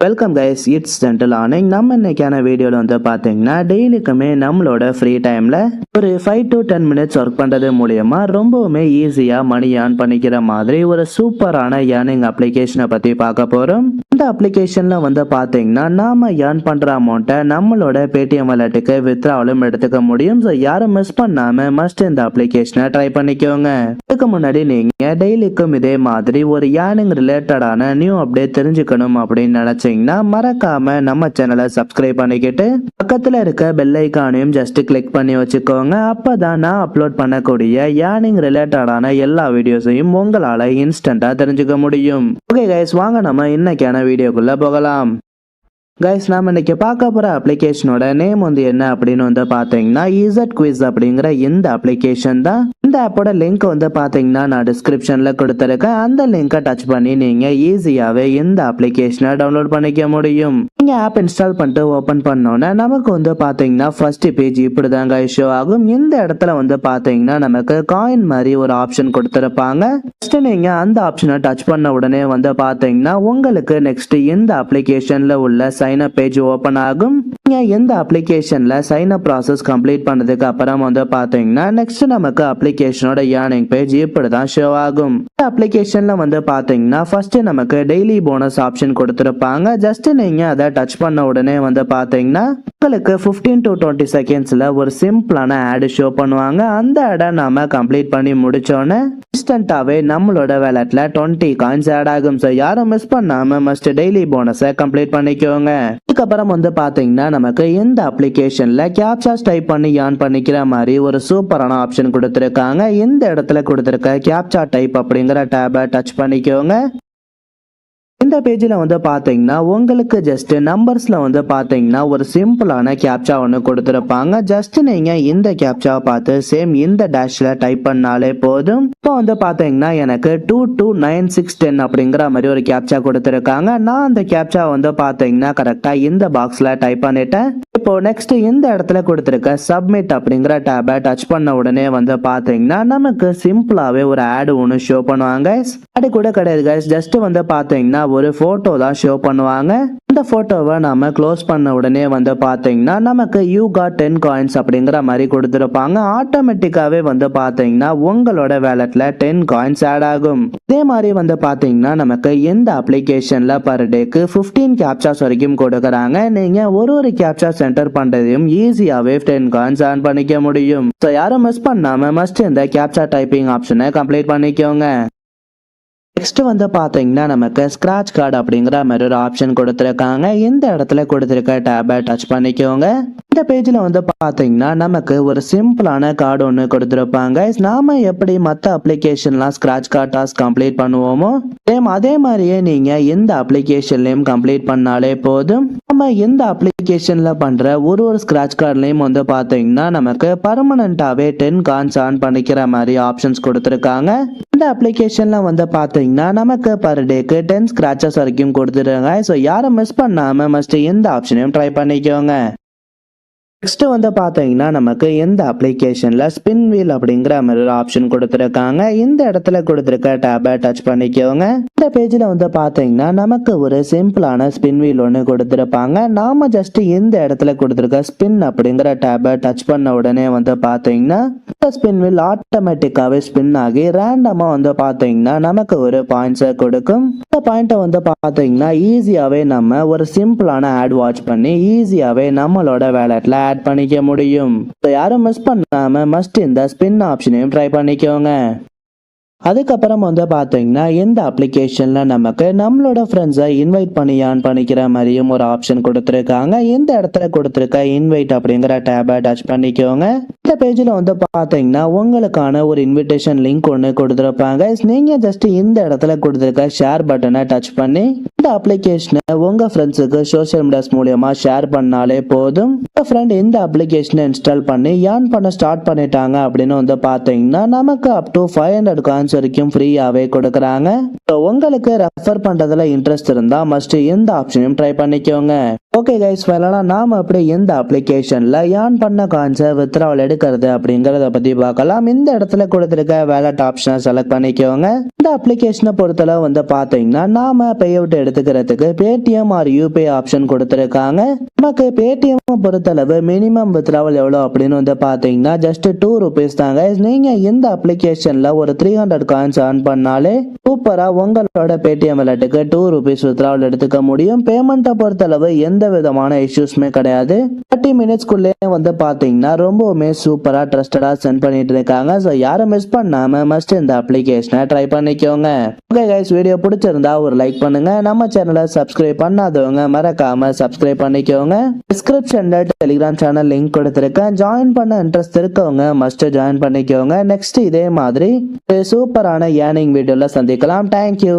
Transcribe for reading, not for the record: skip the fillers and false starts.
Welcome guys, it's gentle earning. நம்ம இன்னைக்கான வீடியோவில் வந்து பார்த்தீங்கன்னா டெய்லிக்குமே நம்மளோட ஃப்ரீ டைமில் ஒரு 5 to 10 மினிட்ஸ் ஒர்க் பண்ணுறது மூலயமா ரொம்பவுமே ஈஸியாக மணி ஏர்ன் பண்ணிக்கிற மாதிரி ஒரு சூப்பரான ஏர்னிங் அப்ளிகேஷனை பற்றி பார்க்க போகிறோம். இந்த அப்ளிகேஷனில் வந்து பார்த்தீங்கன்னா நாம் ஏர்ன் பண்ணுற அமௌண்ட்டை நம்மளோட பேடிஎம் வாலெட்டுக்கு வித்ராவலும் எடுத்துக்க முடியும். ஸோ யாரும் மிஸ் பண்ணாமல் மஸ்ட் இந்த அப்ளிகேஷனை ட்ரை பண்ணிக்கோங்க. இதுக்கு முன்னாடி நீங்கள் டெய்லிக்கும் இதே மாதிரி ஒரு ஏர்னிங் ரிலேட்டடான நியூ அப்டேட் தெரிஞ்சுக்கணும் அப்படின்னு நினைச்சீங்கன்னா மறக்காம நம்ம சேனலை சப்ஸ்கிரைப் பண்ணிக்கிட்டு பக்கத்துல இருக்க பெல் ஐகானையும் ஜஸ்ட் கிளிக் பண்ணி வச்சுக்கோங்க. அப்பதான் நான் அப்லோட் பண்ணக்கூடிய ஏர்னிங் ரிலேட்டடான எல்லா வீடியோஸையும் உங்களால இன்ஸ்டன்டா தெரிஞ்சுக்க முடியும். ஓகே கைஸ், வாங்க நம்ம இன்னைக்கான வீடியோக்குள்ள போகலாம். கைஸ், நாம இன்னைக்கு பார்க்க போற அப்ளிகேஷனோட நேம் வந்து என்ன அப்படின்னு வந்து பாத்தீங்கன்னா இசட் குவிஸ் அப்படிங்கிற இந்த அப்ளிகேஷன் தான். இந்த ஆப்போட லிங்க் வந்து பாத்தீங்கன்னா நான் டிஸ்கிரிப்ஷன்ல கொடுத்துருக்கேன். அந்த லிங்கை டச் பண்ணி நீங்க ஈஸியாவே இந்த அப்ளிகேஷனை டவுன்லோட் பண்ணிக்க முடியும். நீங்க ஆப் இன்ஸ்டால் பண்ணிட்டு ஓபன் பண்ணோன்னா நமக்கு வந்து பாத்தீங்கன்னா ஃபர்ஸ்ட் பேஜ் இப்படிதான் கைஸ் ஷோ ஆகும். இந்த இடத்துல வந்து பாத்தீங்கன்னா நமக்கு காயின் மாதிரி ஒரு ஆப்ஷன் கொடுத்திருப்பாங்க. நீங்க அந்த ஆப்ஷனை டச் பண்ண உடனே வந்து பாத்தீங்கன்னா உங்களுக்கு நெக்ஸ்ட் இந்த அப்ளிகேஷன்ல உள்ள சைன் அப் பேஜ் ஓபன் ஆகும். நீங்க இந்த அப்ளிகேஷன்ல சைன் அப் ப்ராசஸ் கம்ப்ளீட் பண்ணதுக்கு அப்புறம் வந்து பாத்தீங்கன்னா நெக்ஸ்ட் நமக்கு அப்ளிகேஷனோட ஏர்னிங் பேஜ் இப்படிதான் ஷோ ஆகும். இந்த அப்ளிகேஷன்ல வந்து பாத்தீங்கன்னா ஃபர்ஸ்ட் நமக்கு டெய்லி போனஸ் ஆப்ஷன் கொடுத்திருப்பாங்க. ஜஸ்ட் நீங்க அதை டச் பண்ண உடனே வந்து பாத்தீங்கன்னா உங்களுக்கு 15 to 20 செகண்ட்ஸ்ல ஒரு சிம்பிளான ஆட் ஷோ பண்ணுவாங்க. அந்த ஆடை நாம கம்ப்ளீட் பண்ணி முடிச்சோன்னே இன்ஸ்டன்டாவே நம்மளோட வேலட்ல 20 காயின்ஸ் ஆட் ஆகும். ஸோ யாரும் மிஸ் பண்ணாம மஸ்ட் டெய்லி போனஸை கம்ப்ளீட் பண்ணிக்கோங்க. இதுக்கப்புறம் வந்து பாத்தீங்கன்னா நமக்கு இந்த அப்ளிகேஷன்ல கேப்சாஸ் டைப் பண்ணி ஏர்ன் பண்ணிக்கிற மாதிரி ஒரு சூப்பரான ஆப்ஷன் கொடுத்திருக்காங்க. இந்த இடத்துல கொடுத்திருக்க கேப்சா டைப் அப்படிங்கிற டேபை டச் பண்ணிக்கோங்க. இந்த பேஜில் வந்து பார்த்தீங்கன்னா உங்களுக்கு ஜஸ்ட் நம்பர்ஸில் வந்து பார்த்தீங்கன்னா ஒரு சிம்பிளான கேப்சா ஒன்று கொடுத்துருப்பாங்க. ஜஸ்ட் நீங்கள் இந்த கேப்சாவை பார்த்து சேம் இந்த டேஷில் டைப் பண்ணாலே போதும். இப்போ வந்து பார்த்தீங்கன்னா எனக்கு 229610 அப்படிங்கிற மாதிரி ஒரு கேப்சா கொடுத்துருக்காங்க. நான் அந்த கேப்சா வந்து பார்த்தீங்கன்னா கரெக்டாக இந்த பாக்ஸில் டைப் பண்ணிட்டேன். இப்போ நெக்ஸ்ட் இந்த இடத்துல கொடுத்துருக்க சப்மிட் அப்படிங்கிற டேபை டச் பண்ண உடனே வந்து பார்த்தீங்கன்னா நமக்கு சிம்பிளாகவே ஒரு ஆடு ஒன்று ஷோ பண்ணுவாங்க. ஆடு கூட கிடையாது கைஸ், ஜஸ்ட் வந்து பார்த்தீங்கன்னா ஒரு போட்டோ தான் ஷோ பண்ணுவாங்க. இந்த போட்டோவை நாம க்ளோஸ் பண்ண உடனே வந்து பாத்தீங்கன்னா நமக்கு யூ காட் 10 காயின்ஸ் அப்படிங்கிற மாதிரி கொடுத்துருப்பாங்க. ஆட்டோமேட்டிக்காவே வந்து பாத்தீங்கன்னா உங்களோட வேலட்ல 10 காயின்ஸ் ஆட் ஆகும். இதே மாதிரி வந்து பாத்தீங்கன்னா நமக்கு இந்த அப்ளிகேஷன்ல பர் டேக்கு 15 கேப்சாஸ் வரைக்கும் கொடுக்கறாங்க. நீங்க ஒரு கேப்சா சென்டர் பண்றதையும் ஈஸியாவே 10 காயின்ஸ் ஆன் பண்ணிக்க முடியும். ஸோ யாரும் மிஸ் பண்ணாம மஸ்ட் இந்த கேப்சா டைப்பிங் ஆப்ஷனை கம்ப்ளீட் பண்ணிக்கோங்க. நெக்ஸ்ட் வந்து பாத்தீங்கன்னா நமக்கு ஸ்கிராட்ச் கார்டு அப்படிங்கிற மாதிரி ஒரு ஆப்ஷன் கொடுத்துருக்காங்க. இந்த இடத்துல கொடுத்துருக்க டேபை டச் பண்ணிக்கோங்க. இந்த பேஜ்ல வந்து பாத்தீங்கன்னா நமக்கு ஒரு சிம்பிளான கார்டு ஒன்று கொடுத்துருப்பாங்க. நாம எப்படி மற்ற அப்ளிகேஷன்லாம் ஸ்கிராட்ச் கார்டு டாஸ்க் கம்ப்ளீட் பண்ணுவோமோ அதே மாதிரியே நீங்க இந்த அப்ளிகேஷன்லயும் கம்ப்ளீட் பண்ணாலே போதும். நம்ம இந்த அப்ளிகேஷன்ல பண்ற ஒரு ஸ்கிராட்ச் கார்டுலயும் வந்து பாத்தீங்கன்னா நமக்கு பர்மனண்டாவே 10 காயின்ஸ் ஆன் பண்ணிக்கிற மாதிரி ஆப்ஷன்ஸ் கொடுத்துருக்காங்க. இந்த அப்ளிகேஷன்ல வந்து பாத்தீங்கன்னா நமக்கு பர் டேக்கு 10 ஸ்கிராச்சஸ் வரைக்கும் கொடுத்துருக்காங்க. ஸோ யாரும் மிஸ் பண்ணாம மஸ்ட் இந்த ஆப்ஷனையும் ட்ரை பண்ணிக்கோங்க. நெக்ஸ்ட் வந்து பாத்தீங்கன்னா நமக்கு இந்த அப்ளிகேஷன்ல ஸ்பின் வீல் அப்படிங்கிற மாதிரி ஒரு ஆப்ஷன் கொடுத்துருக்காங்க. இந்த இடத்துல கொடுத்துருக்க டேபை டச் பண்ணிக்கோங்க. இந்த பேஜ்ல வந்து பாத்தீங்கன்னா நமக்கு ஒரு சிம்பிளான ஸ்பின் வீல் ஒன்று கொடுத்துருப்பாங்க. நாம ஜஸ்ட் இந்த இடத்துல கொடுத்துருக்க ஸ்பின் அப்படிங்கிற டேபை டச் பண்ண உடனே வந்து பாத்தீங்கன்னா ஸ்பின் வீல் ஆட்டோமேட்டிக்காவே ஸ்பின் ஆகி ரேண்டமா வந்து பாத்தீங்கன்னா நமக்கு ஒரு பாயிண்ட்ஸை கொடுக்கும். இந்த பாயிண்ட்டை வந்து பாத்தீங்கன்னா ஈஸியாவே நம்ம ஒரு சிம்பிளான ஆட் வாட்ச் பண்ணி ஈஸியாவே நம்மளோட வேலட்ல ஆட் பண்ணிக்க முடியும். யாரும் மிஸ் பண்ணாம மஸ்ட் இந்த ஸ்பின் ஆப்ஷனையும் ட்ரை பண்ணிக்கோங்க. அதுக்கப்புறம் வந்து பாத்தீங்கன்னா இந்த அப்ளிகேஷன்ல நமக்கு நம்மளோட ஃப்ரெண்ட்ஸை இன்வைட் பண்ணி ஏர்ன் பண்ணிக்கிற மாதிரியும் ஒரு ஆப்ஷன் கொடுத்துருக்காங்க. இந்த இடத்துல கொடுத்துருக்க இன்வைட் அப்படிங்கிற டேபை டச் பண்ணிக்கோங்க. இந்த பேஜ்ல வந்து பாத்தீங்கன்னா உங்களுக்கான ஒரு இன்விடேஷன் லிங்க் ஒன்று கொடுத்துருப்பாங்க. நீங்க ஜஸ்ட் இந்த இடத்துல கொடுத்துருக்க ஷேர் பட்டனை டச் பண்ணி இந்த அப்ளிகேஷனை உங்க ஃப்ரெண்ட்ஸுக்கு சோஷியல் மீடியாஸ் மூலமா ஷேர் பண்ணாலே போதும். ஃப்ரெண்ட் இந்த அப்ளிகேஷனை இன்ஸ்டால் பண்ணி ஏர்ன் பண்ண ஸ்டார்ட் பண்ணிட்டாங்க அப்படின்னு வந்து பாத்தீங்கன்னா நமக்கு அப் டு 500 காயின்ஸ் வரைக்கும் ஃப்ரீயாவே கொடுக்கறாங்க. உங்களுக்கு ரெஃபர் பண்றதுல இன்ட்ரெஸ்ட் இருந்தா மஸ்ட் இந்த ஆப்ஷனையும் ட்ரை பண்ணிக்கோங்க. ஓகே கைஸ், ஃபைனலா நாம அப்படி இந்த அப்ளிகேஷன்ல ஏர்ன் பண்ண காயின்ஸை வித்ட்ராவல் எடுக்கிறது அப்படிங்கறத பத்தி பார்க்கலாம். இந்த இடத்துல கொடுத்திருக்க வேலட் ஆப்ஷனை செலக்ட் பண்ணிக்கோங்க. இந்த அப்ளிகேஷனை பொறுத்தளவு வந்து பாத்தீங்கன்னா நாம பே அவுட் எடுத்துக்கிறதுக்கு பேடிஎம் ஆர் யூபிஐ ஆப்ஷன் கொடுத்திருக்காங்க. நமக்கு பேடிஎம் பொறுத்தளவு மினிமம் வித்ட்ராவல் எவ்வளவு அப்படின்னு வந்து பாத்தீங்கன்னா ஜஸ்ட் 2 rupees தாங்க. நீங்க இந்த அப்ளிகேஷன்ல ஒரு 300 காயின்ஸ் earn பண்ணாலே சூப்பரா உங்களோட பேடிஎம் வாலெட்டுக்கு 2 rupees வித்ட்ராவல் எடுத்துக்க முடியும். பேமெண்ட்டை பொறுத்தளவு எந்த விதமான இஷ்யூஸ்மே கிடையாது. 30 மினிட்ஸ்க்குள்ளே வந்து பாத்தீங்கன்னா ரொம்பவுமே சூப்பரா ட்ரஸ்டடா சென்ட் பண்ணிட்டு இருக்காங்க. ஸோ யாரும் மிஸ் பண்ணாம மஸ்ட் இந்த அப்ளிகேஷனை ட்ரை பண்ணிக்கோங்க. ஓகே கைஸ், வீடியோ பிடிச்சிருந்தா ஒரு லைக் பண்ணுங்க. நம்ம சேனலை சப்ஸ்கிரைப் பண்ணாதவங்க மறக்காம சப்ஸ்கிரைப் பண்ணிக்கோங்க. டிஸ்கிரிப்ஷன்ல டெலிகிராம் சேனல் லிங்க் கொடுத்திருக்கேன். ஜாயின் பண்ண இன்ட்ரெஸ்ட் இருக்கவங்க மஸ்ட் ஜாயின் பண்ணிக்கோங்க. நெக்ஸ்ட் இதே மாதிரி சூப்பரான ஏர்னிங் வீடியோல சந்திக்கலாம். தேங்க்யூ.